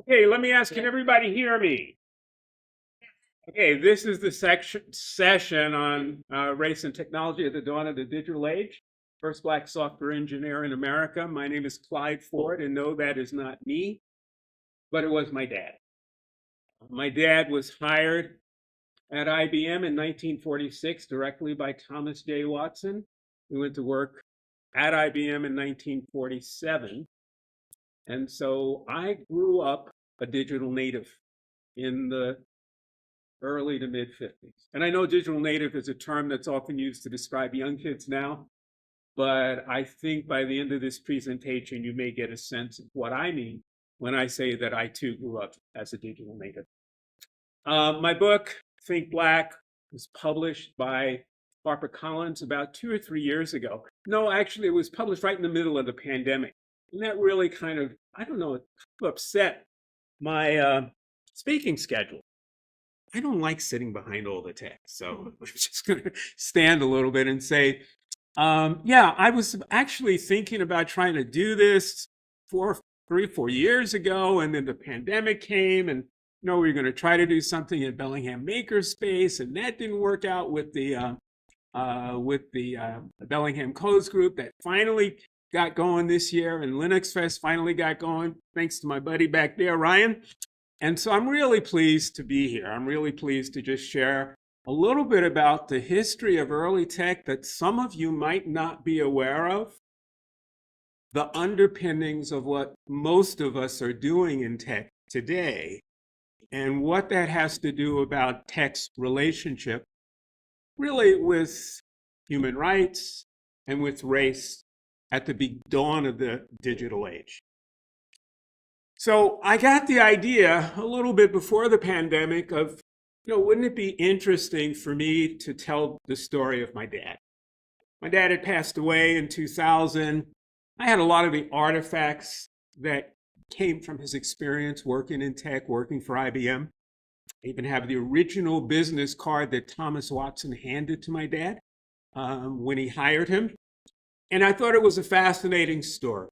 Okay, let me ask, can everybody hear me? Okay, this is the session on race and technology at the dawn of the digital age. First Black software engineer in America. My name is Clyde Ford, and no, that is not me, but it was my dad. My dad was hired at IBM in 1946 directly by Thomas J. Watson. We went to work at IBM in 1947. And so I grew up a digital native in the early to mid 50s. And I know digital native is a term that's often used to describe young kids now, but I think by the end of this presentation, you may get a sense of what I mean when I say that I too grew up as a digital native. My book, Think Black, was published by HarperCollins about 2 or 3 years ago. No, actually, it was published right in the middle of the pandemic. And that really kind of, I don't know, upset my speaking schedule. I don't like sitting behind all the text. So I'm just going to stand a little bit and say, yeah, I was actually thinking about trying to do this 4 years ago. And then the pandemic came and we were going to try to do something at Bellingham Makerspace. And that didn't work out with the Bellingham Codes Group that finally got going this year. And Linux Fest finally got going, thanks to my buddy back there, Ryan. And so I'm really pleased to be here. I'm really pleased to just share a little bit about the history of early tech that some of you might not be aware of, the underpinnings of what most of us are doing in tech today, and what that has to do about tech's relationship really with human rights and with race at the dawn of the digital age. So I got the idea a little bit before the pandemic of, wouldn't it be interesting for me to tell the story of my dad? My dad had passed away in 2000. I had a lot of the artifacts that came from his experience working in tech, working for IBM. I even have the original business card that Thomas Watson handed to my dad when he hired him. And I thought it was a fascinating story.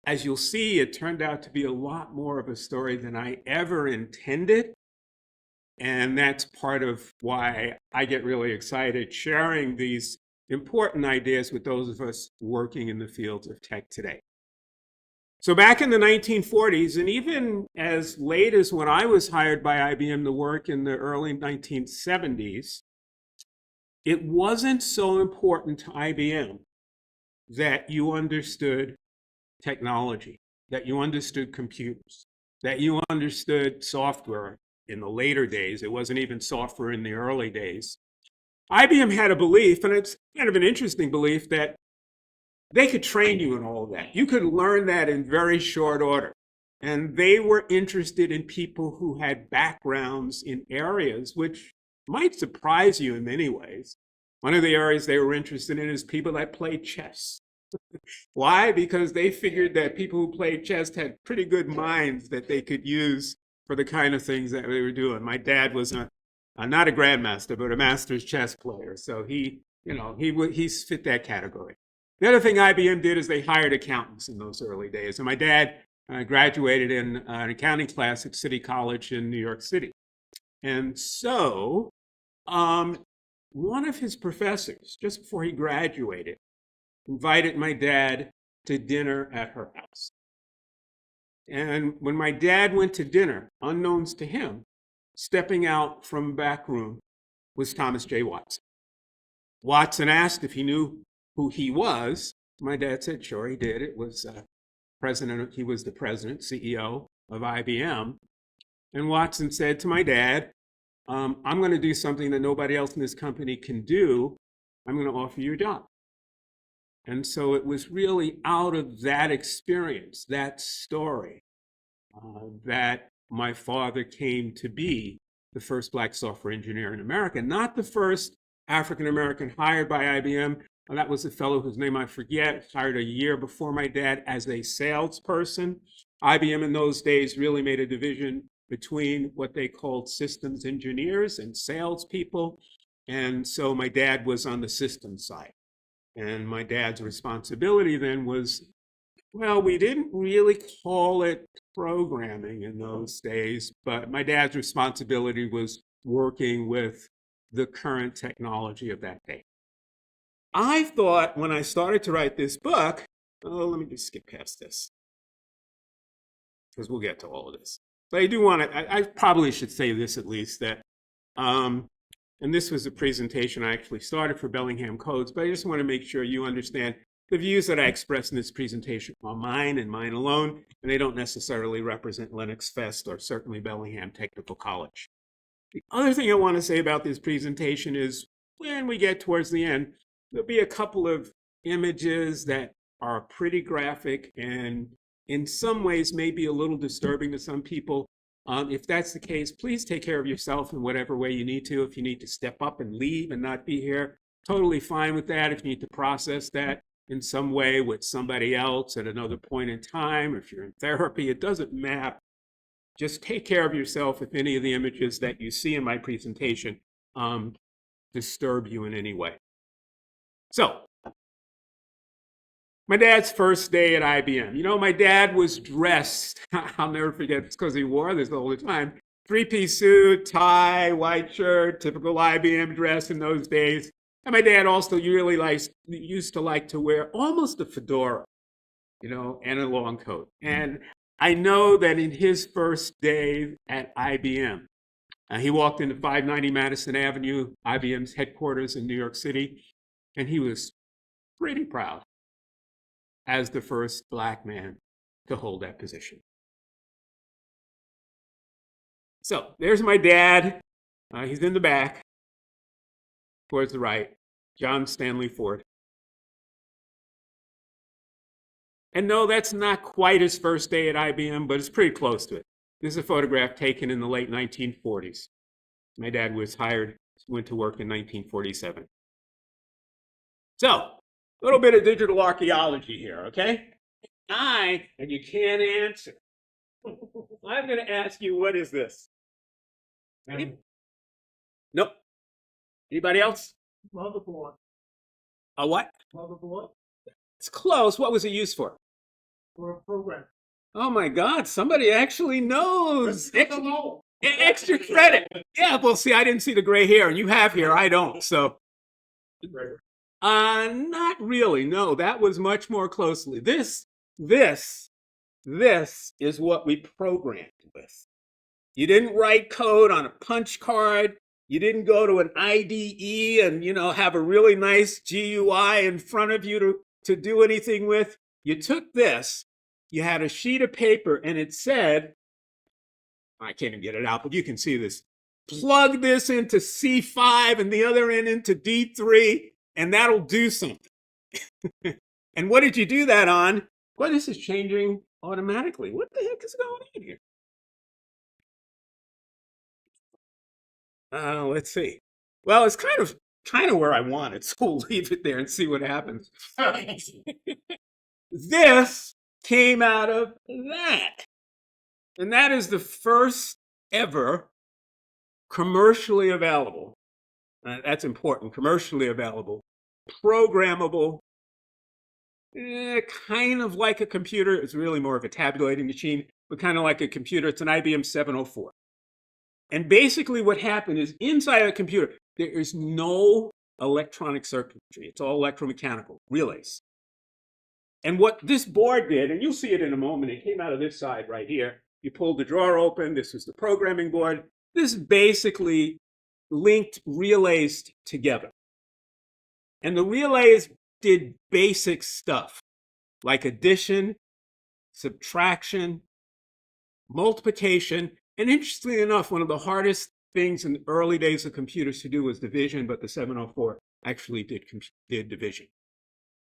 As you'll see, it turned out to be a lot more of a story than I ever intended. And that's part of why I get really excited sharing these important ideas with those of us working in the fields of tech today. So back in the 1940s, and even as late as when I was hired by IBM to work in the early 1970s, it wasn't so important to IBM that you understood technology, that you understood computers, that you understood software in the later days. It wasn't even software in the early days. IBM had a belief, and it's kind of an interesting belief, that they could train you in all of that. You could learn that in very short order. And they were interested in people who had backgrounds in areas which might surprise you in many ways. One of the areas they were interested in is people that played chess. Why? Because they figured that people who played chess had pretty good minds that they could use for the kind of things that they were doing. My dad was not a grandmaster, but a master's chess player. So he fit that category. The other thing IBM did is they hired accountants in those early days. And my dad graduated in an accounting class at City College in New York City. And so one of his professors, just before he graduated, invited my dad to dinner at her house. And when my dad went to dinner, unknowns to him, stepping out from a back room was Thomas J. Watson. Watson asked if he knew who he was. My dad said, sure, he did. It was he was the president, CEO of IBM. And Watson said to my dad, I'm going to do something that nobody else in this company can do. I'm going to offer you a job. And so it was really out of that experience, that story, that my father came to be the first Black software engineer in America. Not the first African-American hired by IBM. That was a fellow whose name I forget, hired a year before my dad as a salesperson. IBM in those days really made a division between what they called systems engineers and salespeople. And so my dad was on the systems side. And my dad's responsibility then was, well, we didn't really call it programming in those days, but my dad's responsibility was working with the current technology of that day. I thought when I started to write this book, oh, let me just skip past this because we'll get to all of this. But I do want to, I probably should say this at least, that, and this was a presentation I actually started for Bellingham Codes, but I just want to make sure you understand the views that I express in this presentation are mine and mine alone, and they don't necessarily represent Linux Fest or certainly Bellingham Technical College. The other thing I want to say about this presentation is when we get towards the end, there'll be a couple of images that are pretty graphic and in some ways may be a little disturbing to some people. If that's the case, please take care of yourself in whatever way you need to. If you need to step up and leave and not be here, totally fine with that. If you need to process that in some way with somebody else at another point in time, if you're in therapy, it doesn't matter. Just take care of yourself if any of the images that you see in my presentation disturb you in any way. So, my dad's first day at IBM. You know, my dad was dressed, I'll never forget this because he wore this all the time, three-piece suit, tie, white shirt, typical IBM dress in those days. And my dad also really used to like to wear almost a fedora, you know, and a long coat. And I know that in his first day at IBM, he walked into 590 Madison Avenue, IBM's headquarters in New York City, and he was pretty proud as the first Black man to hold that position. So there's my dad. He's in the back, towards the right, John Stanley Ford. And no, that's not quite his first day at IBM, but it's pretty close to it. This is a photograph taken in the late 1940s. My dad was hired, went to work in 1947. So, a little bit of digital archaeology here, okay? And you can't answer. I'm going to ask you, what is this? Nope. Anybody else? Motherboard. A what? Motherboard. It's close. What was it used for? For a program. Oh my God, somebody actually knows. Extra, extra credit. Yeah, well, see, I didn't see the gray hair, and you have hair, I don't, so. Not really, no, that was much more closely. This is what we programmed with. You didn't write code on a punch card. You didn't go to an IDE and, you know, have a really nice GUI in front of you to do anything with. You took this, you had a sheet of paper, and it said, I can't even get it out, but you can see this. Plug this into C5 and the other end into D3, and that'll do something. And what did you do that on? Well, this is changing automatically. What the heck is going on here? Let's see. Well, it's kind of where I want it, so we'll leave it there and see what happens. This came out of that. And that is the first ever commercially available, that's important, commercially available, programmable, kind of like a computer. It's really more of a tabulating machine, but kind of like a computer. It's an IBM 704. And basically what happened is inside a computer, there is no electronic circuitry. It's all electromechanical, relays. And what this board did, and you'll see it in a moment, it came out of this side right here. You pulled the drawer open. This was the programming board. This basically linked relays together. And the relays did basic stuff like addition, subtraction, multiplication. And interestingly enough, one of the hardest things in the early days of computers to do was division, but the 704 actually did division.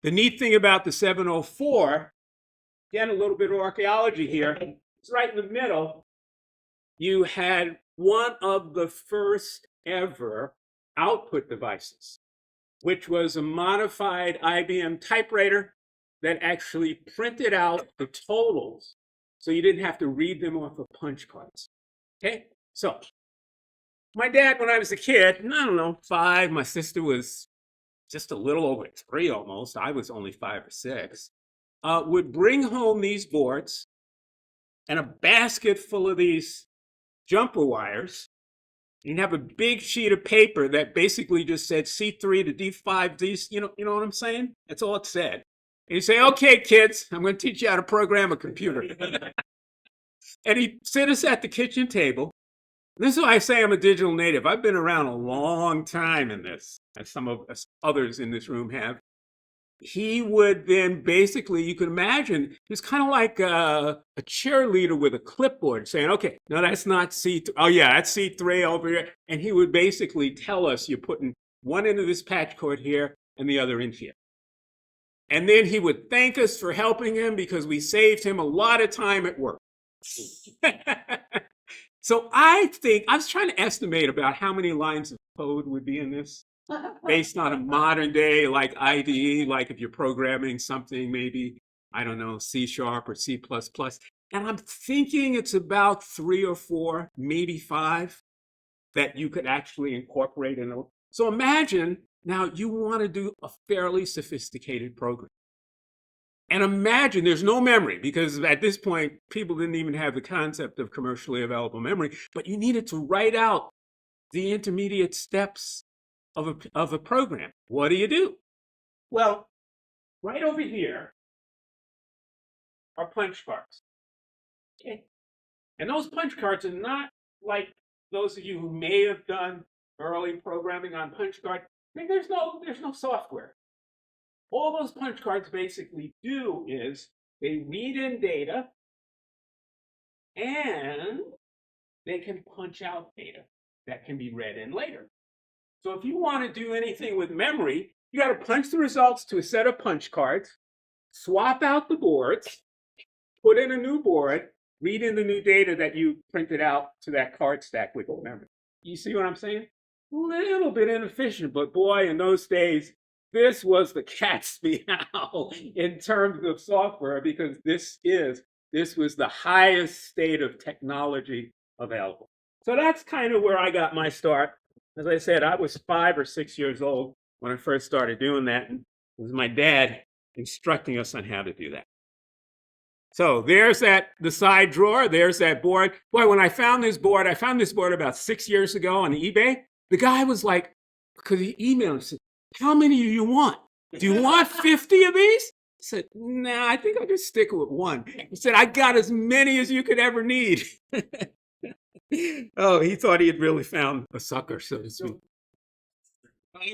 The neat thing about the 704, again, a little bit of archaeology here, it's right in the middle. You had one of the first ever output devices, which was a modified IBM typewriter that actually printed out the totals so you didn't have to read them off of punch cards. Okay, so my dad, when I was a kid, I don't know, 5, my sister was just a little over 3 almost, I was only 5 or 6, would bring home these boards and a basket full of these jumper wires. You'd have a big sheet of paper that basically just said C3 to D5, you know what I'm saying? That's all it said. And you say, okay, kids, I'm going to teach you how to program a computer. And he'd sit us at the kitchen table. This is why I say I'm a digital native. I've been around a long time in this, as some of us others in this room have. He would then basically, you can imagine, he was kind of like a cheerleader with a clipboard saying, okay, no, that's not C3. Oh, yeah, that's C3 over here. And he would basically tell us, you're putting one into this patch cord here and the other in here. And then he would thank us for helping him because we saved him a lot of time at work. So I was trying to estimate about how many lines of code would be in this based on a modern day like IDE, like if you're programming something, maybe, I don't know, C# or C++. And I'm thinking it's about 3 or 4, maybe 5 that you could actually incorporate in. So imagine now you want to do a fairly sophisticated program. And imagine there's no memory because at this point, people didn't even have the concept of commercially available memory, but you needed to write out the intermediate steps of a program. What do? Well, right over here are punch cards. Okay. And those punch cards are not like those of you who may have done early programming on punch card. There's no software. All those punch cards basically do is they read in data and they can punch out data that can be read in later. So if you want to do anything with memory, you got to punch the results to a set of punch cards, swap out the boards, put in a new board, read in the new data that you printed out to that card stack with memory. You see what I'm saying? A little bit inefficient, but boy, in those days, this was the cat's meow in terms of software because this was the highest state of technology available. So that's kind of where I got my start. As I said, I was 5 or 6 years old when I first started doing that. And it was my dad instructing us on how to do that. So there's the side drawer. There's that board. Boy, when I found this board about 6 years ago on eBay. The guy was like, because he emailed and said, how many do you want? Do you want 50 of these? I said, nah, I think I'll just stick with one. He said, I got as many as you could ever need. Oh, he thought he had really found a sucker, so to speak.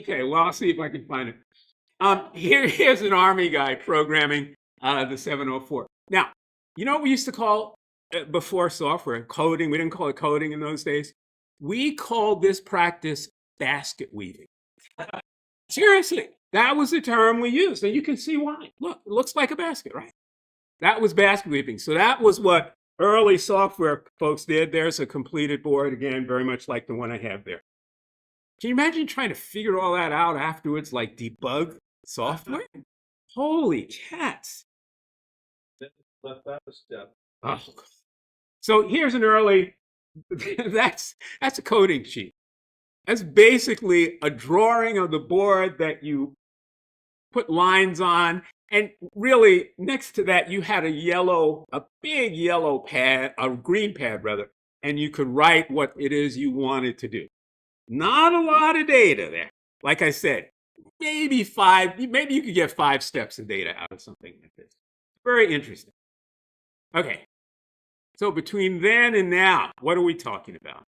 Okay, well, I'll see if I can find it. Here's an Army guy programming the 704. Now, you know what we used to call, before software, coding? We didn't call it coding in those days. We called this practice basket weaving. Seriously, that was the term we used, and you can see why. Look, it looks like a basket, right? That was basket weaving. So that was what early software folks did. There's a completed board, again, very much like the one I have there. Can you imagine trying to figure all that out afterwards, like debug software? Holy cats. Left out a step. Oh. So here's an early, that's a coding sheet. That's basically a drawing of the board that you put lines on. And really, next to that, you had a big yellow pad, a green pad rather, and you could write what it is you wanted to do. Not a lot of data there. Like I said, maybe you could get 5 steps of data out of something like this. Very interesting. Okay. So between then and now, what are we talking about?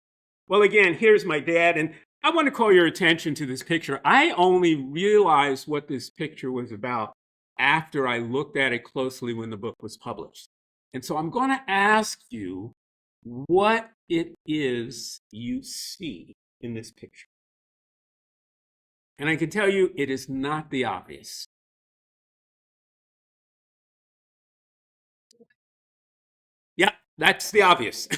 Well, again, here's my dad, and I want to call your attention to this picture. I only realized what this picture was about after I looked at it closely when the book was published. And so I'm going to ask you what it is you see in this picture. And I can tell you it is not the obvious. Yeah, that's the obvious.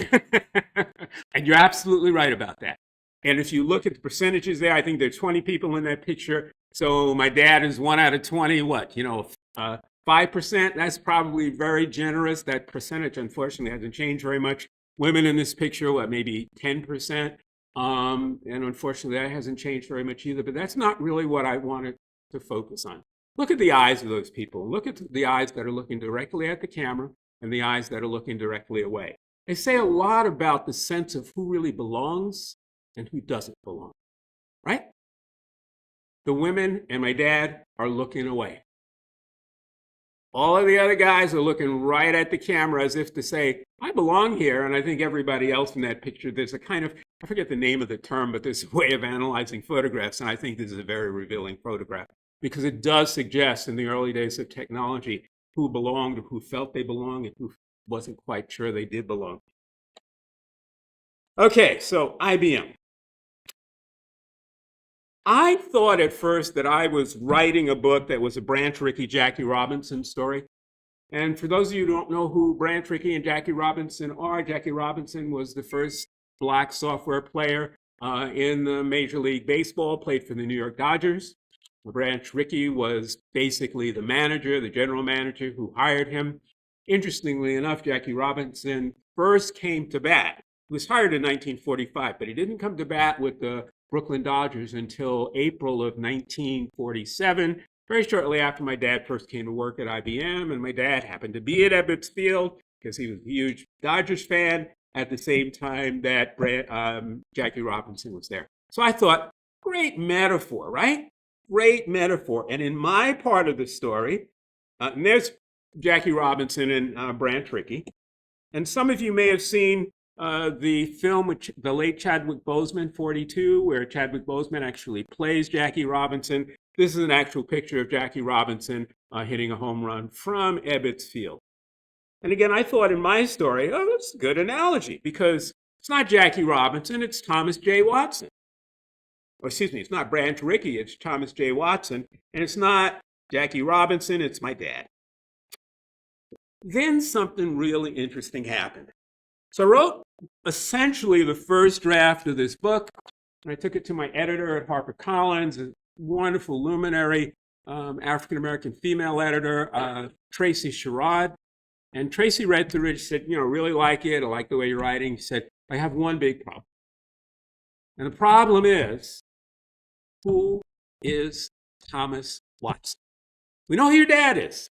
And you're absolutely right about that. And if you look at the percentages there, I think there are 20 people in that picture. So my dad is 1 out of 20, 5%, that's probably very generous. That percentage, unfortunately, hasn't changed very much. Women in this picture, maybe 10%. And unfortunately, that hasn't changed very much either. But that's not really what I wanted to focus on. Look at the eyes of those people. Look at the eyes that are looking directly at the camera and the eyes that are looking directly away. They say a lot about the sense of who really belongs and who doesn't belong, right? The women and my dad are looking away. All of the other guys are looking right at the camera as if to say, I belong here. And I think everybody else in that picture, there's a kind of, I forget the name of the term, but there's a way of analyzing photographs. And I think this is a very revealing photograph because it does suggest in the early days of technology who belonged, who felt they belonged, and who wasn't quite sure they did belong. Okay, so IBM. I thought at first that I was writing a book that was a Branch Rickey, Jackie Robinson story. And for those of you who don't know who Branch Rickey and Jackie Robinson are, Jackie Robinson was the first black software player in the Major League Baseball, played for the New York Dodgers. Branch Rickey was basically the manager, the general manager who hired him. Interestingly enough, Jackie Robinson first came to bat. He was hired in 1945, but he didn't come to bat with the Brooklyn Dodgers until April of 1947, very shortly after my dad first came to work at IBM. And my dad happened to be at Ebbets Field because he was a huge Dodgers fan at the same time that Jackie Robinson was there. So I thought, great metaphor, right? Great metaphor. And in my part of the story, and there's Jackie Robinson and Branch Rickey. And some of you may have seen the film with the late Chadwick Boseman, 42, where Chadwick Boseman actually plays Jackie Robinson. This is an actual picture of Jackie Robinson hitting a home run from Ebbets Field. And again, I thought in my story, oh, that's a good analogy because it's not Jackie Robinson, it's Thomas J. Watson. Or excuse me, it's not Branch Rickey, it's Thomas J. Watson. And it's not Jackie Robinson, it's my dad. Then something really interesting happened. So I wrote essentially the first draft of this book, and I took it to my editor at HarperCollins, a wonderful luminary African-American female editor, Tracy Sherrod. And Tracy read through it. She said, really like it. I like the way you're writing. She said, I have one big problem. And the problem is, who is Thomas Watson? We know who your dad is,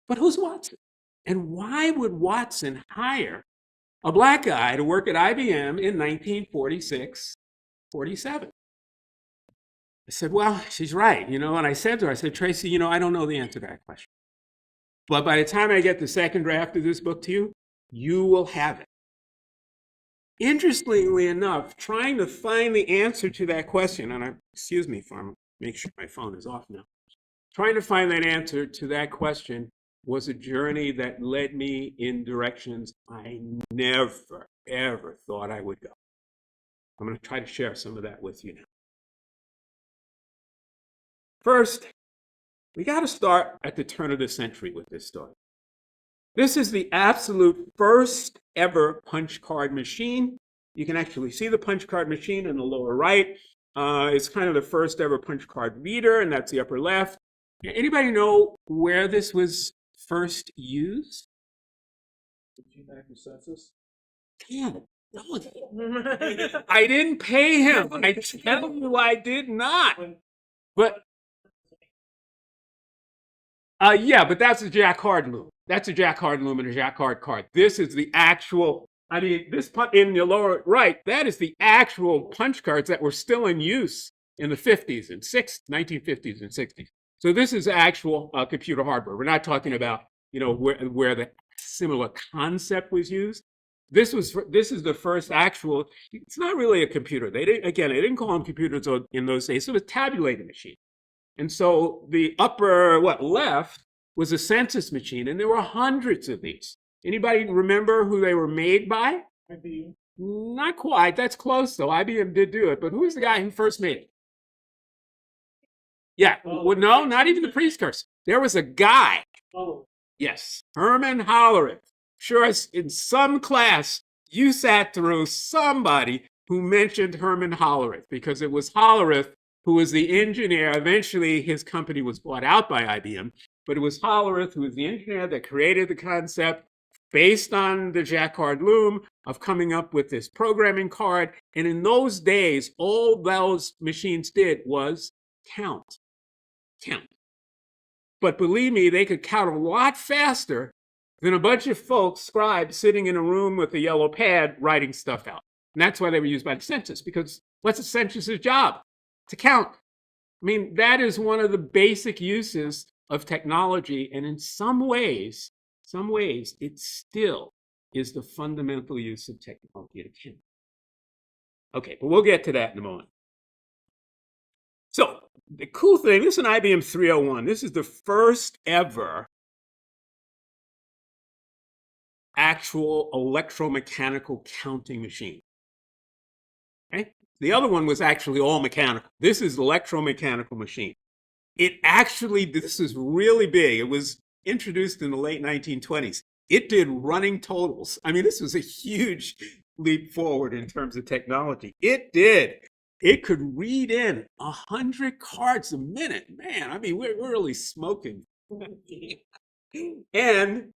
but who's Watson? And why would Watson hire a black guy to work at IBM in 1946, 47? I said, well, she's right, and I said to her, Tracy, I don't know the answer to that question. But by the time I get the second draft of this book to you, you will have it. Interestingly enough, trying to find the answer to that question, and excuse me if I'm make sure my phone is off now. Trying to find that answer to that question was a journey that led me in directions I never, ever thought I would go. I'm going to try to share some of that with you now. First, we got to start at the turn of the century with this story. This is the absolute first ever punch card machine. You can actually see the punch card machine in the lower right. It's kind of the first ever punch card reader, and that's the upper left. Anybody know where this was first used? Census? Damn it. No, I didn't pay him. I tell you I did not. But yeah, but that's a Jacquard loom. That's a Jacquard loom and a Jacquard card. This is the actual, this in the lower right, that is the actual punch cards that were still in use in the 50s and 1950s and 60s. So this is actual computer hardware. We're not talking about, where the similar concept was used. This is the first actual, it's not really a computer. They didn't call them computers in those days. It was a tabulating machine. And so the upper left was a census machine, and there were hundreds of these. Anybody remember who they were made by? IBM. Not quite. That's close, though. IBM did do it. But who was the guy who first made it? Yeah. Well, no, not even the precursor. There was a guy. Oh. Yes. Herman Hollerith. Sure, in some class, you sat through somebody who mentioned Herman Hollerith because it was Hollerith who was the engineer. Eventually, his company was bought out by IBM, but it was Hollerith who was the engineer that created the concept based on the Jacquard loom of coming up with this programming card. And in those days, all those machines did was count. But believe me, they could count a lot faster than a bunch of folks, scribes, sitting in a room with a yellow pad writing stuff out. And that's why they were used by the census, because what's the census's job? To count. I mean, that is one of the basic uses of technology. And in some ways, it still is the fundamental use of technology to count. Okay, but we'll get to that in a moment. So the cool thing, this is an IBM 301. This is the first ever actual electromechanical counting machine. Okay? The other one was actually all mechanical. This is electromechanical machine. It actually, this is really big. It was introduced in the late 1920s. It did running totals. I mean, this was a huge leap forward in terms of technology. It did. It could read in 100 cards a minute. Man, I mean, we're really smoking. And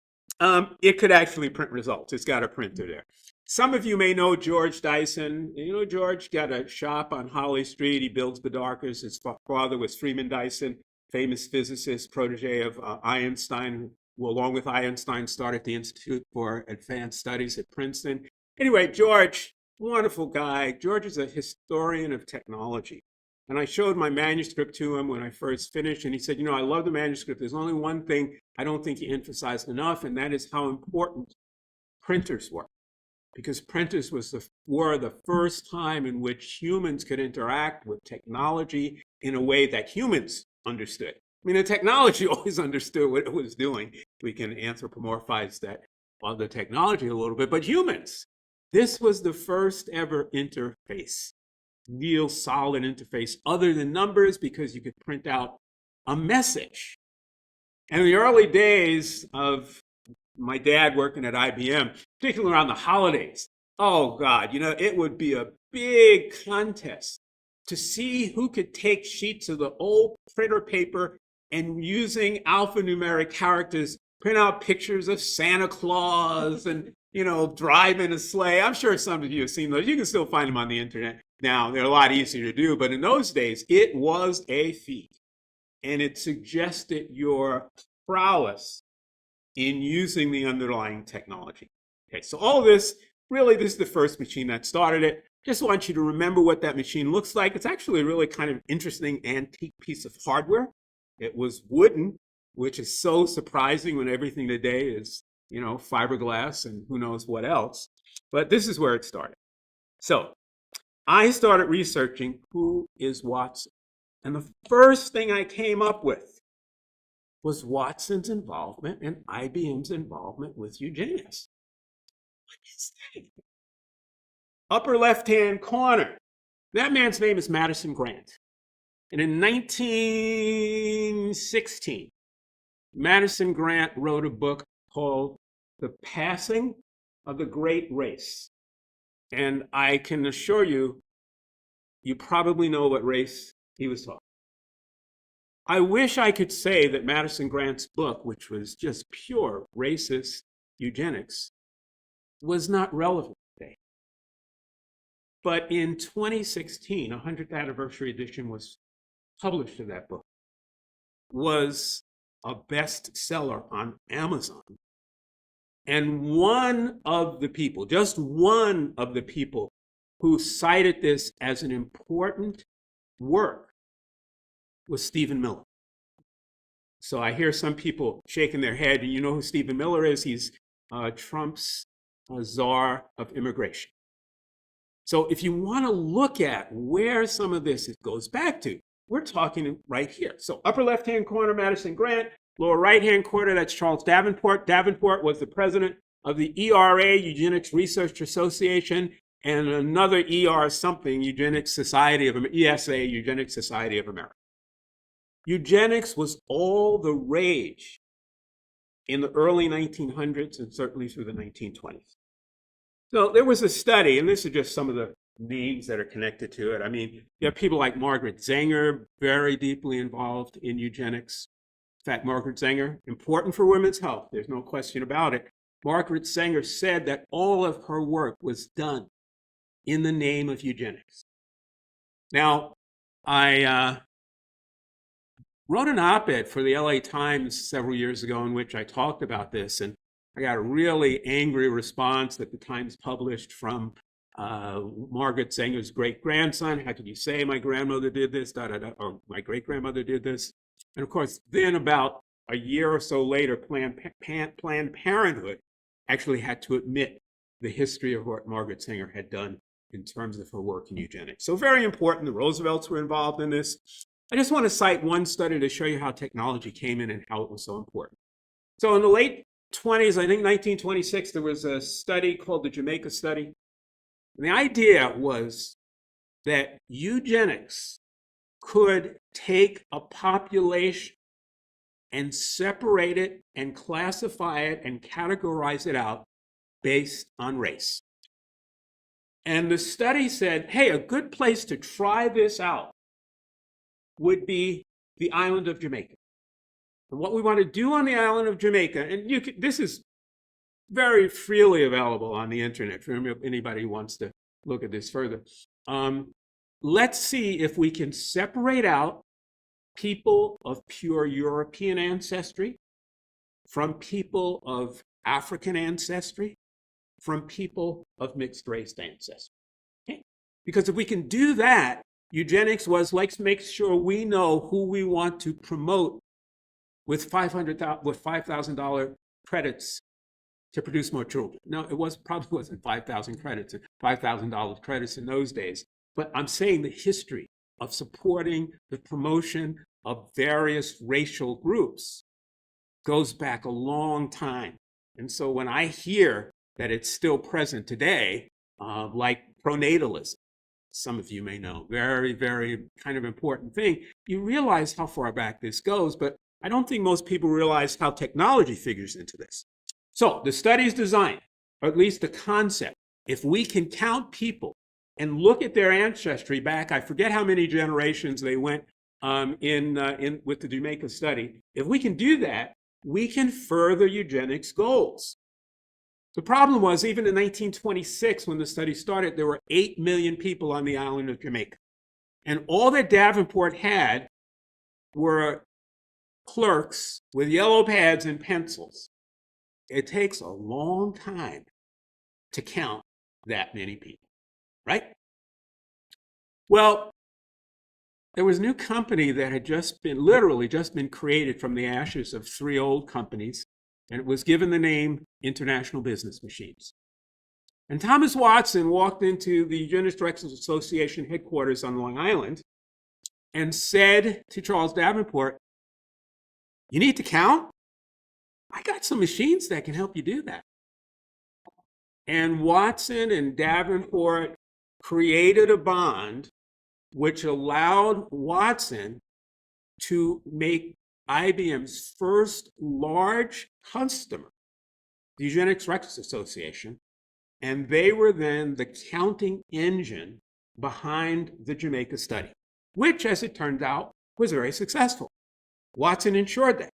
it could actually print results. It's got a printer there. Some of you may know George Dyson. You know, George got a shop on Holly Street. He builds Bedarkers. His father was Freeman Dyson, famous physicist, protege of Einstein, who, along with Einstein, started the Institute for Advanced Studies at Princeton. Anyway, George, wonderful guy. George is a historian of technology. And I showed my manuscript to him when I first finished, and he said, you know, I love the manuscript. There's only one thing I don't think you emphasized enough, and that is how important printers were. Because printers were the first time in which humans could interact with technology in a way that humans understood. I mean, the technology always understood what it was doing. We can anthropomorphize that, well, the technology a little bit, but humans. This was the first ever interface, real solid interface, other than numbers, because you could print out a message. And in the early days of my dad working at IBM, particularly around the holidays, oh God, you know, it would be a big contest to see who could take sheets of the old printer paper and using alphanumeric characters, print out pictures of Santa Claus and, you know, drive in a sleigh. I'm sure some of you have seen those. You can still find them on the internet now. They're a lot easier to do, but in those days, it was a feat. And it suggested your prowess in using the underlying technology. Okay, so all this, really, this is the first machine that started it. Just want you to remember what that machine looks like. It's actually a really kind of interesting antique piece of hardware. It was wooden, which is so surprising when everything today is, you know, fiberglass and who knows what else. But this is where it started. So I started researching who is Watson. And the first thing I came up with was Watson's involvement and IBM's involvement with eugenics. What is that? Upper left-hand corner. That man's name is Madison Grant. And in 1916, Madison Grant wrote a book called The Passing of the Great Race. And I can assure you, you probably know what race he was talking. I wish I could say that Madison Grant's book, which was just pure racist eugenics, was not relevant today. But in 2016, a 100th anniversary edition was published of that book, was a bestseller on Amazon. And one of the people, just one of the people who cited this as an important work was Stephen Miller. So I hear some people shaking their head. You know who Stephen Miller is? He's Trump's czar of immigration. So if you want to look at where some of this goes back to, we're talking right here. So upper left-hand corner, Madison Grant. Lower right-hand corner, that's Charles Davenport. Davenport was the president of the ERA, Eugenics Research Association, and another ER something, Eugenics Society of ESA, Eugenics Society of America. Eugenics was all the rage in the early 1900s and certainly through the 1920s. So there was a study, and this is just some of the names that are connected to it. I mean, you have people like Margaret Zenger, very deeply involved in eugenics. In fact, Margaret Zenger, important for women's health, there's no question about it. Margaret Zenger said that all of her work was done in the name of eugenics. Now, I wrote an op-ed for the LA Times several years ago in which I talked about this, and I got a really angry response that the Times published from Margaret Sanger's great-grandson. How could you say my grandmother did this, or my great-grandmother did this? And of course, then about a year or so later, Planned Parenthood actually had to admit the history of what Margaret Sanger had done in terms of her work in eugenics. So very important. The Roosevelts were involved in this. I just want to cite one study to show you how technology came in and how it was so important. So in the late 20s, I think 1926, there was a study called the Jamaica Study. And the idea was that eugenics could take a population and separate it and classify it and categorize it out based on race. And the study said, hey, a good place to try this out would be the island of Jamaica. And what we want to do on the island of Jamaica, and this is very freely available on the internet for anybody who wants to look at this further. Let's see if we can separate out people of pure European ancestry from people of African ancestry, from people of mixed race ancestry. Okay? Because if we can do that, eugenics was let's make sure we know who we want to promote with $5,000 credits to produce more children. No, probably wasn't 5,000 credits, $5,000 credits in those days. But I'm saying the history of supporting the promotion of various racial groups goes back a long time. And so when I hear that it's still present today, like pronatalism, some of you may know, very, very kind of important thing, you realize how far back this goes, but I don't think most people realize how technology figures into this. So the study is designed, or at least the concept, if we can count people and look at their ancestry back, I forget how many generations they went with the Jamaica study. If we can do that, we can further eugenics goals. The problem was, even in 1926, when the study started, there were 8 million people on the island of Jamaica. And all that Davenport had were clerks with yellow pads and pencils. It takes a long time to count that many people, right? Well, there was a new company that had literally just been created from the ashes of 3 old companies, and it was given the name International Business Machines. And Thomas Watson walked into the Eugenics Directors Association headquarters on Long Island and said to Charles Davenport, "You need to count? I got some machines that can help you do that." And Watson and Davenport created a bond which allowed Watson to make IBM's first large customer, the Eugenics Directors Association, and they were then the counting engine behind the Jamaica study, which, as it turned out, was very successful. Watson ensured that.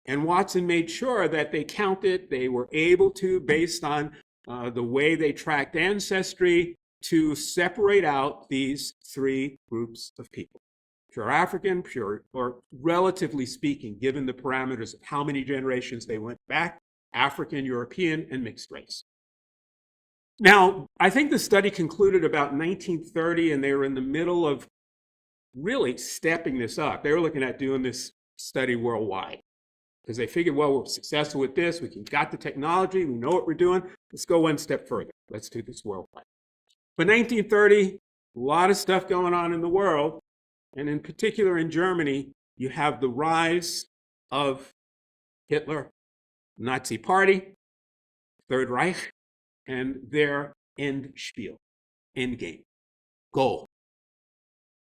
And Watson made sure that they counted, they were able to, based on the way they tracked ancestry, to separate out these 3 groups of people. Pure African, pure, or relatively speaking, given the parameters of how many generations they went back, African, European, and mixed race. Now, I think the study concluded about 1930, and they were in the middle of really stepping this up. They were looking at doing this study worldwide because they figured, well, we're successful with this. We got the technology. We know what we're doing. Let's go one step further. Let's do this worldwide. But 1930, a lot of stuff going on in the world. And in particular in Germany, you have the rise of Hitler, Nazi Party, Third Reich, and their end game, goal.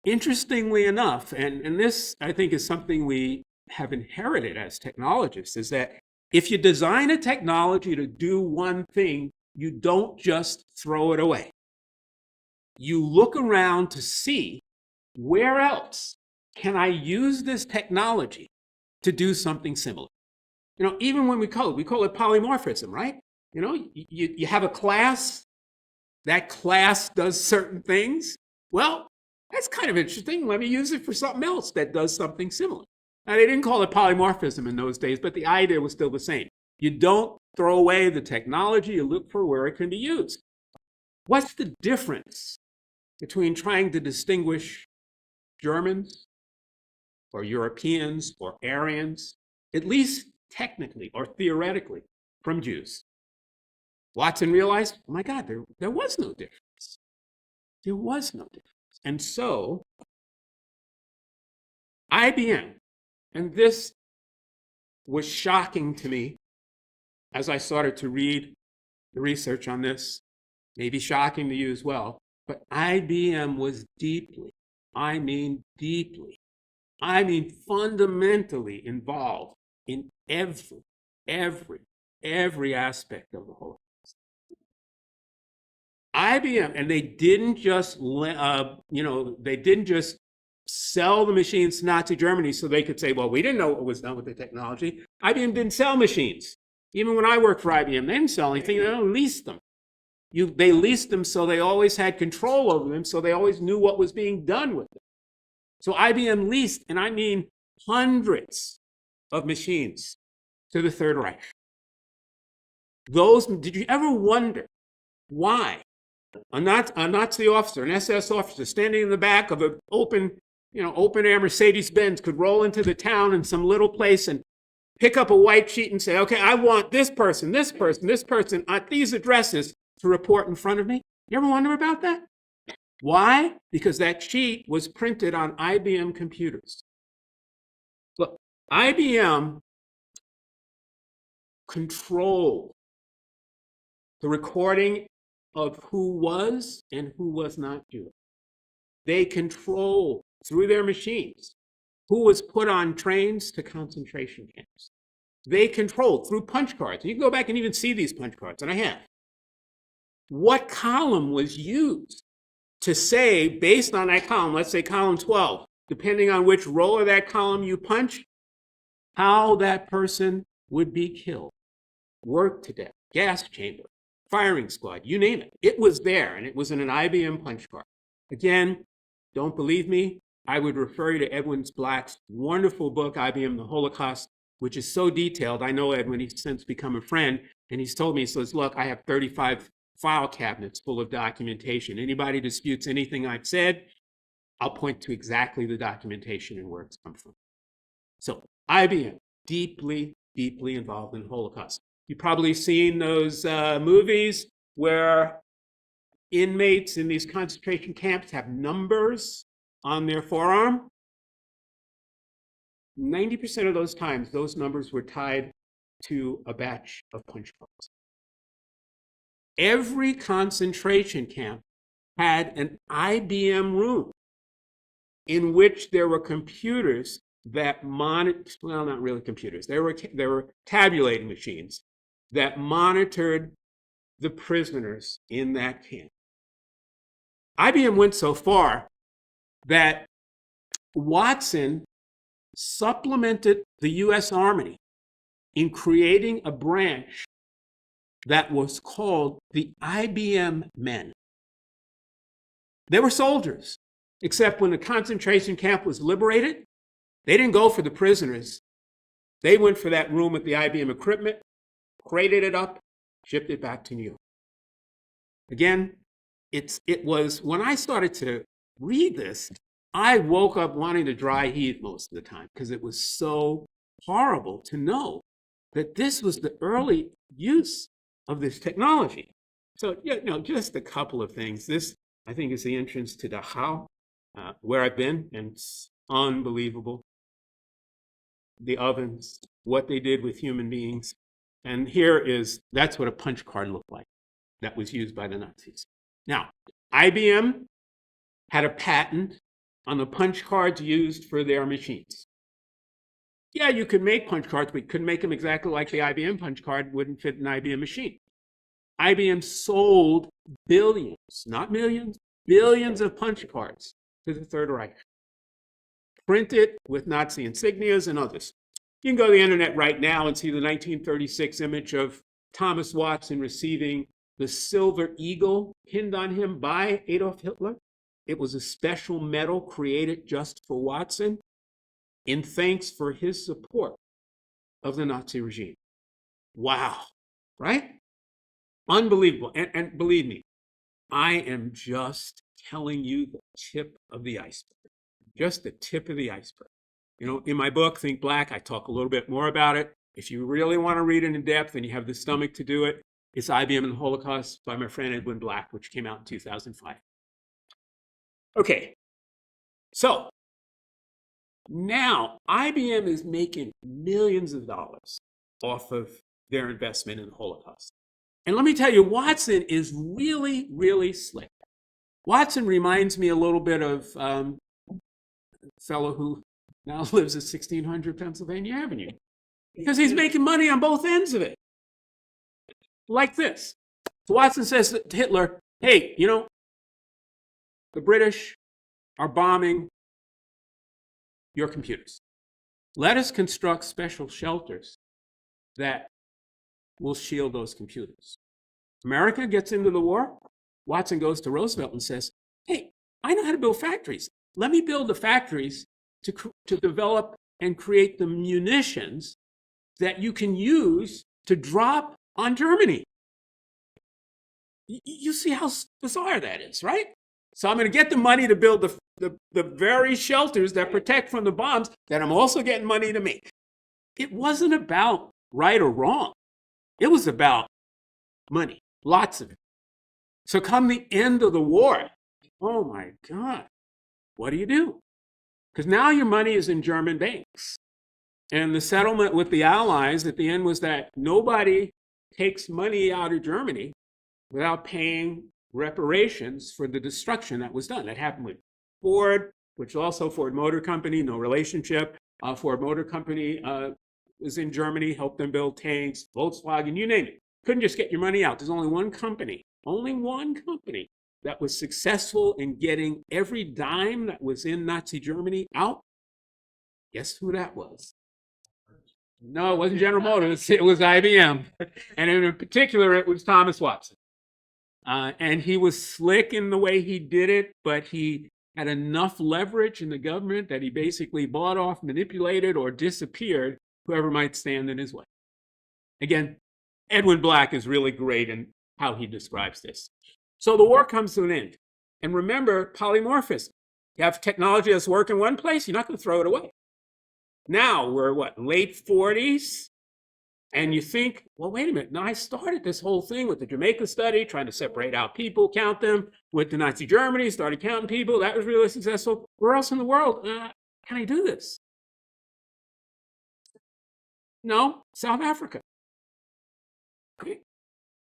Interestingly enough, and this I think is something we have inherited as technologists, is that if you design a technology to do one thing, you don't just throw it away. You look around to see where else can I use this technology to do something similar. Even when we call it polymorphism, right? You have a class, that class does certain things. Well, that's kind of interesting. Let me use it for something else that does something similar. Now, they didn't call it polymorphism in those days, but the idea was still the same. You don't throw away the technology, you look for where it can be used. What's the difference between trying to distinguish Germans or Europeans or Aryans, at least technically or theoretically, from Jews? Watson realized, oh my God, there was no difference. There was no difference. And so IBM, and this was shocking to me as I started to read the research on this, maybe shocking to you as well, but IBM was deeply, I mean fundamentally involved in every aspect of the whole. IBM, and they didn't just, they didn't just sell the machines to Nazi Germany so they could say, well, we didn't know what was done with the technology. IBM didn't sell machines. Even when I worked for IBM, they didn't sell anything. They don't lease them. They leased them so they always had control over them, so they always knew what was being done with them. So IBM leased, and I mean hundreds of machines to the Third Reich. Did you ever wonder why a Nazi officer, an SS officer, standing in the back of an open air Mercedes-Benz could roll into the town in some little place and pick up a white sheet and say, okay, I want this person at these addresses to report in front of me? You ever wonder about that? Why? Because that sheet was printed on IBM computers. Look, IBM controlled the recording of who was and who was not Jewish. They controlled through their machines who was put on trains to concentration camps. They controlled through punch cards. You can go back and even see these punch cards, and I have. What column was used to say, based on that column, let's say column 12, depending on which row of that column you punch, how that person would be killed, worked to death, gas chamber, firing squad, you name it. It was there, and it was in an IBM punch card. Again, don't believe me? I would refer you to Edwin Black's wonderful book, IBM, The Holocaust, which is so detailed. I know Edwin, he's since become a friend, and he's told me, he says, look, I have 35 file cabinets full of documentation. Anybody disputes anything I've said, I'll point to exactly the documentation and where it's come from. So IBM, deeply involved in the Holocaust. You've probably seen those movies where inmates in these concentration camps have numbers on their forearm. 90% of those times, those numbers were tied to a batch of punch cards. Every concentration camp had an IBM room in which there were computers that not really computers. There were tabulating machines that monitored the prisoners in that camp. IBM went so far that Watson supplemented the U.S. Army in creating a branch that was called the IBM Men. They were soldiers, except when the concentration camp was liberated, they didn't go for the prisoners. They went for that room with the IBM equipment, crated it up, shipped it back to New York. Again, it was, when I started to read this, I woke up wanting to dry heave most of the time because it was so horrible to know that this was the early use of this technology. So, just a couple of things. This, I think, is the entrance to Dachau, where I've been, and it's unbelievable. The ovens, what they did with human beings. And that's what a punch card looked like that was used by the Nazis. Now, IBM had a patent on the punch cards used for their machines. Yeah, you could make punch cards, but you couldn't make them exactly like the IBM punch card, wouldn't fit an IBM machine. IBM sold billions, not millions, billions of punch cards to the Third Reich, printed with Nazi insignias and others. You can go to the internet right now and see the 1936 image of Thomas Watson receiving the Silver Eagle pinned on him by Adolf Hitler. It was a special medal created just for Watson in thanks for his support of the Nazi regime. Wow. right? Unbelievable. And believe me, I am just telling you the tip of the iceberg, just the tip of the iceberg. You know, in my book, Think Black, I talk a little bit more about it. If you really want to read it in depth and you have the stomach to do it, it's IBM and the Holocaust by my friend Edwin Black, which came out in 2005. Okay, so now IBM is making millions of dollars off of their investment in the Holocaust. And let me tell you, Watson is really, really slick. Watson reminds me a little bit of a fellow who now lives at 1600 Pennsylvania Avenue, because he's making money on both ends of it. Like this. So Watson says to Hitler, hey, you know, the British are bombing your computers. Let us construct special shelters that will shield those computers. America gets into the war. Watson goes to Roosevelt and says, hey, I know how to build factories. Let me build the factories to develop and create the munitions that you can use to drop on Germany. You see how bizarre that is, right? So I'm going to get the money to build the very shelters that protect from the bombs that I'm also getting money to make. It wasn't about right or wrong. It was about money, lots of it. So come the end of the war, oh my God, what do? Because now your money is in German banks. And the settlement with the Allies at the end was that nobody takes money out of Germany without paying reparations for the destruction that was done. That happened with Ford, which also Ford Motor Company, no relationship. Ford Motor Company was in Germany, helped them build tanks, Volkswagen, you name it. Couldn't just get your money out. There's only one company that was successful in getting every dime that was in Nazi Germany out. Guess who that was? No, it wasn't General Motors. It was IBM. And in particular, it was Thomas Watson. And he was slick in the way he did it, but he had enough leverage in the government that he basically bought off, manipulated, or disappeared whoever might stand in his way. Again, Edwin Black is really great in how he describes this. So the war comes to an end. And remember, polymorphism. You have technology that's working one place, you're not going to throw it away. Now we're late 40s? And you think, well, wait a minute. Now I started this whole thing with the Jamaica study, trying to separate out people, count them. Went to Nazi Germany, started counting people. That was really successful. Where else in the world can I do this? No, South Africa. Okay.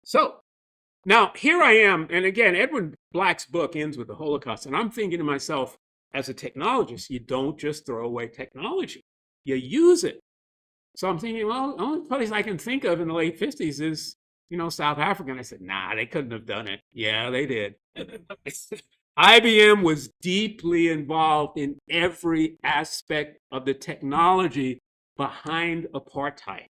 So now here I am. And again, Edwin Black's book ends with the Holocaust. And I'm thinking to myself, as a technologist, you don't just throw away technology. You use it. So I'm thinking, well, the only place I can think of in the late 50s is, South Africa. And I said, nah, they couldn't have done it. Yeah, they did. IBM was deeply involved in every aspect of the technology behind apartheid.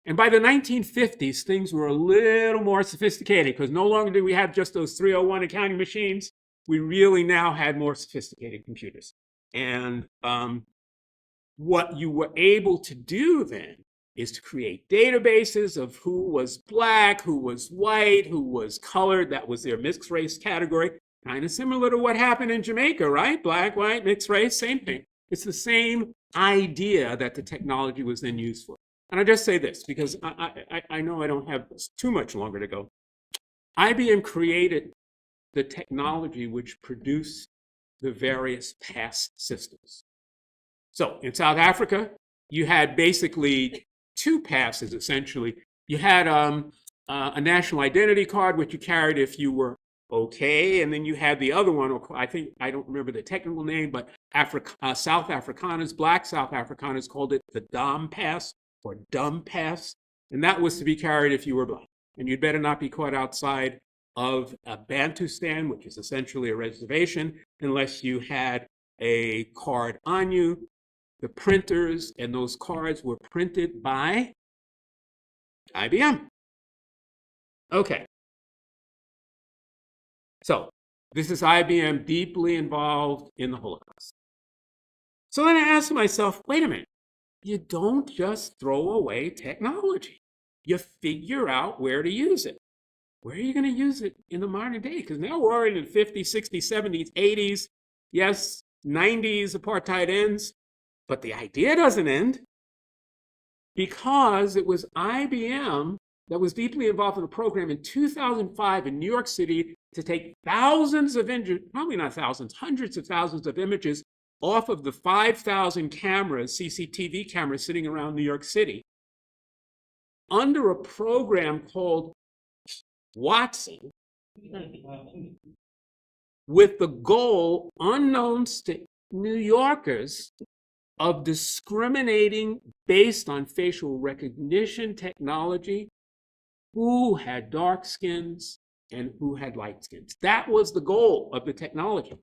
And by the 1950s, things were a little more sophisticated because no longer did we have just those 301 accounting machines. We really now had more sophisticated computers. And what you were able to do then is to create databases of who was black, who was white, who was colored. That was their mixed race category. Kind of similar to what happened in Jamaica, right? Black, white, mixed race, same thing. It's the same idea that the technology was then used for. And I just say this because I know I don't have too much longer to go. IBM created the technology which produced the various pass systems. So in South Africa, you had basically two passes, essentially. You had a national identity card, which you carried if you were okay, and then you had the other one, or I don't remember the technical name, but South Afrikaners, black South Afrikaners called it the Dom Pass or Dumb Pass, and that was to be carried if you were black. And you'd better not be caught outside of a Bantustan, which is essentially a reservation, unless you had a card on you. The printers and those cards were printed by IBM. Okay. So this is IBM deeply involved in the Holocaust. So then I asked myself, wait a minute, you don't just throw away technology. you figure out where to use it. Where are you going to use it in the modern day? Because now we're already in the 50s, 60s, 70s, 80s. Yes, 90s apartheid ends, but the idea doesn't end, because it was IBM that was deeply involved in a program in 2005 in New York City to take thousands of images, probably not thousands, hundreds of thousands of images off of the 5,000 cameras, CCTV cameras sitting around New York City, under a program called Watson, with the goal, unknown to New Yorkers, of discriminating based on facial recognition technology who had dark skins and who had light skins. That was the goal of the technology.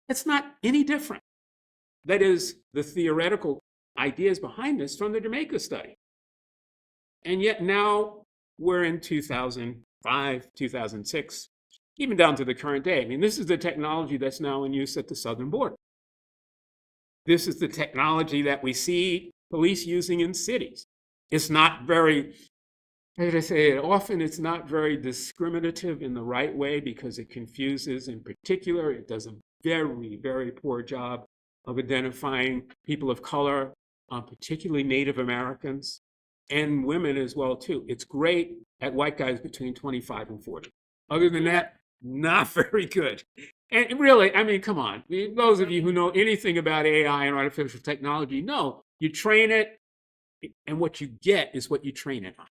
It's not any different. That is the theoretical ideas behind this from the Jamaica study. And yet now we're in 2005, 2006, even down to the current day. I mean, this is the technology that's now in use at the southern border. This is the technology that we see police using in cities. It's not very, how did I say it? Often it's not very discriminative in the right way, because it confuses. In particular, it does a very, very poor job of identifying people of color, particularly Native Americans, and women as well, too. It's great at white guys between 25 and 40. Other than that, not very good. And really, I mean, come on. Those of you who know anything about AI and artificial technology know you train it, and what you get is what you train it on.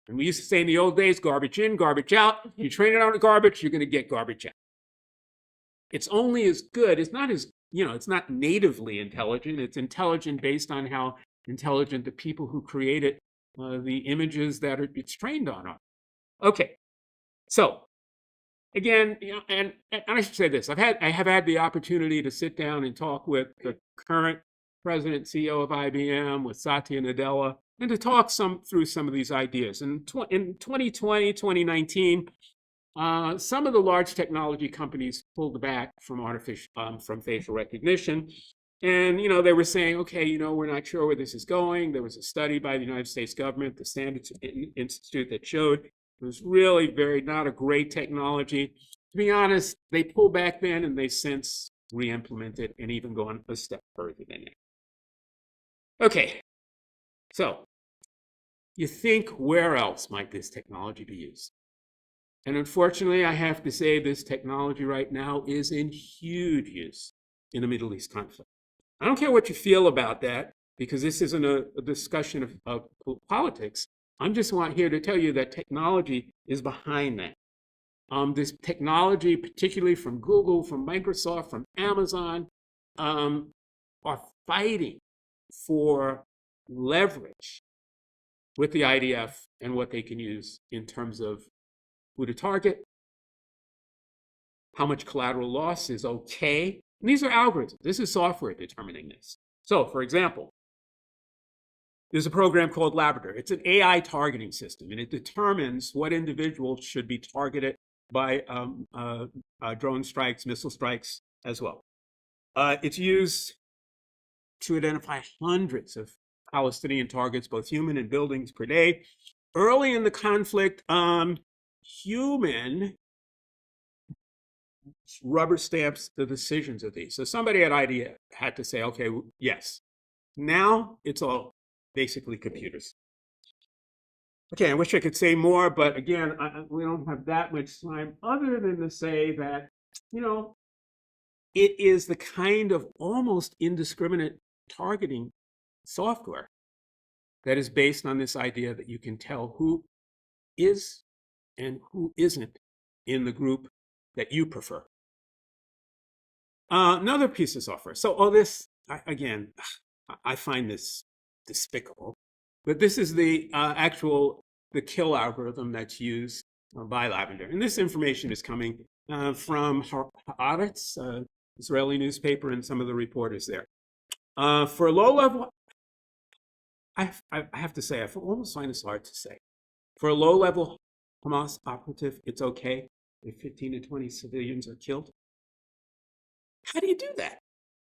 And we used to say in the old days, garbage in, garbage out. You train it on the garbage, you're going to get garbage out. It's only as good, it's not as, it's not natively intelligent. It's intelligent based on how intelligent the people who created the images that it's trained on are. Okay, so again, and I should say this: I have had the opportunity to sit down and talk with the current president and CEO of IBM, with Satya Nadella, and to talk through some of these ideas. And in 2020, 2019, some of the large technology companies pulled back from facial recognition. And, they were saying, okay, we're not sure where this is going. There was a study by the United States government, the Standards Institute, that showed it was really not a great technology. To be honest, they pulled back then, and they since re-implemented and even gone a step further than that. Okay, so you think, where else might this technology be used? And unfortunately, I have to say this technology right now is in huge use in the Middle East conflict. I don't care what you feel about that, because this isn't a discussion of politics. I'm just here to tell you that technology is behind that. This technology, particularly from Google, from Microsoft, from Amazon, are fighting for leverage with the IDF and what they can use in terms of who to target, how much collateral loss is okay. And these are algorithms. This is software determining this. So, for example, there's a program called Labrador. It's an AI targeting system, and it determines what individuals should be targeted by drone strikes, missile strikes as well. It's used to identify hundreds of Palestinian targets, both human and buildings, per day. Early in the conflict, human rubber stamps the decisions of these. So somebody at IDF had to say, okay, yes. Now it's all basically computers. Okay, I wish I could say more, but again, we don't have that much time, other than to say that, it is the kind of almost indiscriminate targeting software that is based on this idea that you can tell who is and who isn't in the group that you prefer. Another piece of software. So this, again, I find this despicable, but this is the kill algorithm that's used by Lavender. And this information is coming from Haaretz, Israeli newspaper, and some of the reporters there. For low level, I have to say, I almost find this hard to say. For a low level Hamas operative, it's okay if 15 to 20 civilians are killed. How do you do that?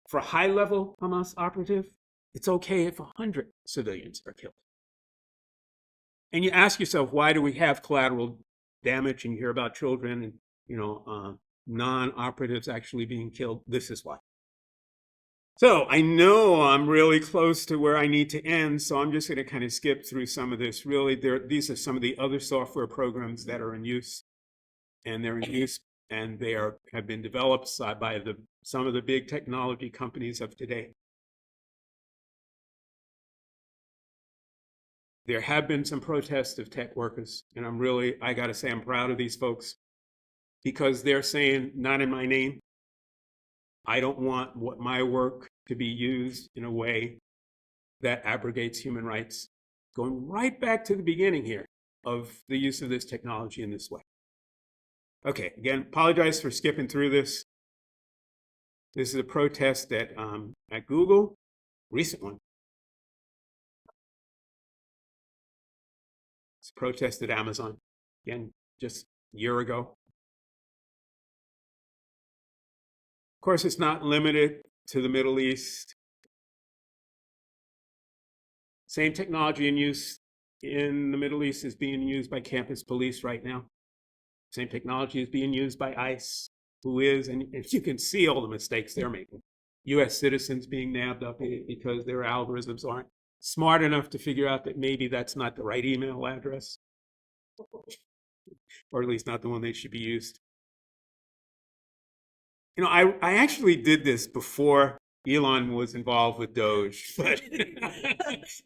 For a high level Hamas operative, it's okay if 100 civilians are killed. And you ask yourself, why do we have collateral damage? And you hear about children and, non-operatives actually being killed. This is why. So I know I'm really close to where I need to end, so I'm just going to kind of skip through some of this. Really, these are some of the other software programs that are in use, and they're in use, and they have been developed by some of the big technology companies of today. There have been some protests of tech workers, and I got to say, I'm proud of these folks because they're saying, not in my name. I don't want my work to be used in a way that abrogates human rights. Going right back to the beginning here of the use of this technology in this way. Okay, again, apologize for skipping through this. This is a protest at Google, recent one. It's a protest at Amazon, again, just a year ago. Of course, it's not limited to the Middle East. Same technology in use in the Middle East is being used by campus police right now. Same technology is being used by ICE, and you can see all the mistakes they're making. US citizens being nabbed up because their algorithms aren't smart enough to figure out that maybe that's not the right email address, or at least not the one they should be used. I actually did this before Elon was involved with Doge, but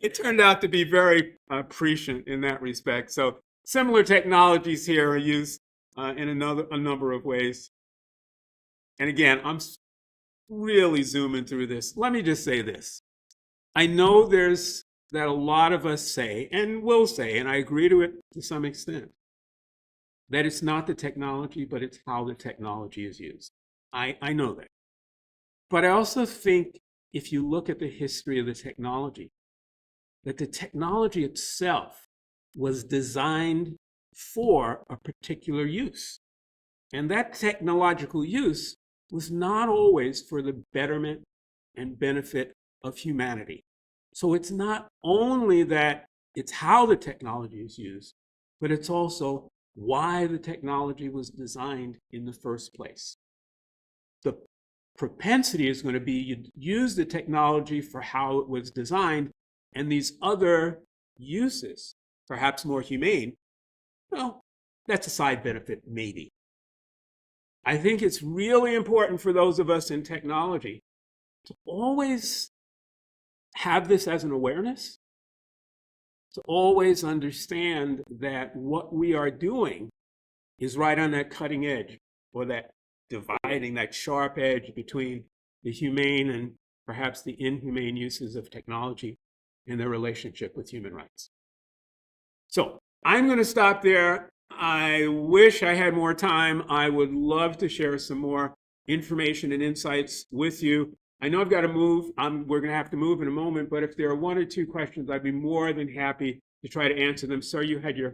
it turned out to be very prescient in that respect. So similar technologies here are used in a number of ways. And again, I'm really zooming through this. Let me just say this. I know that a lot of us say, and will say, and I agree to it to some extent, that it's not the technology, but it's how the technology is used. I know that. But I also think if you look at the history of the technology, that the technology itself was designed for a particular use. And that technological use was not always for the betterment and benefit of humanity. So it's not only that it's how the technology is used, but it's also why the technology was designed in the first place. The propensity is going to be you use the technology for how it was designed, and these other uses, perhaps more humane, well, that's a side benefit, maybe. I think it's really important for those of us in technology to always have this as an awareness, to always understand that what we are doing is right on that cutting edge, or that dividing, that sharp edge between the humane and perhaps the inhumane uses of technology and their relationship with human rights. So I'm going to stop there. I wish I had more time. I would love to share some more information and insights with you. I know I've got to move. We're going to have to move in a moment, but if there are one or two questions, I'd be more than happy to try to answer them. Sir, you had your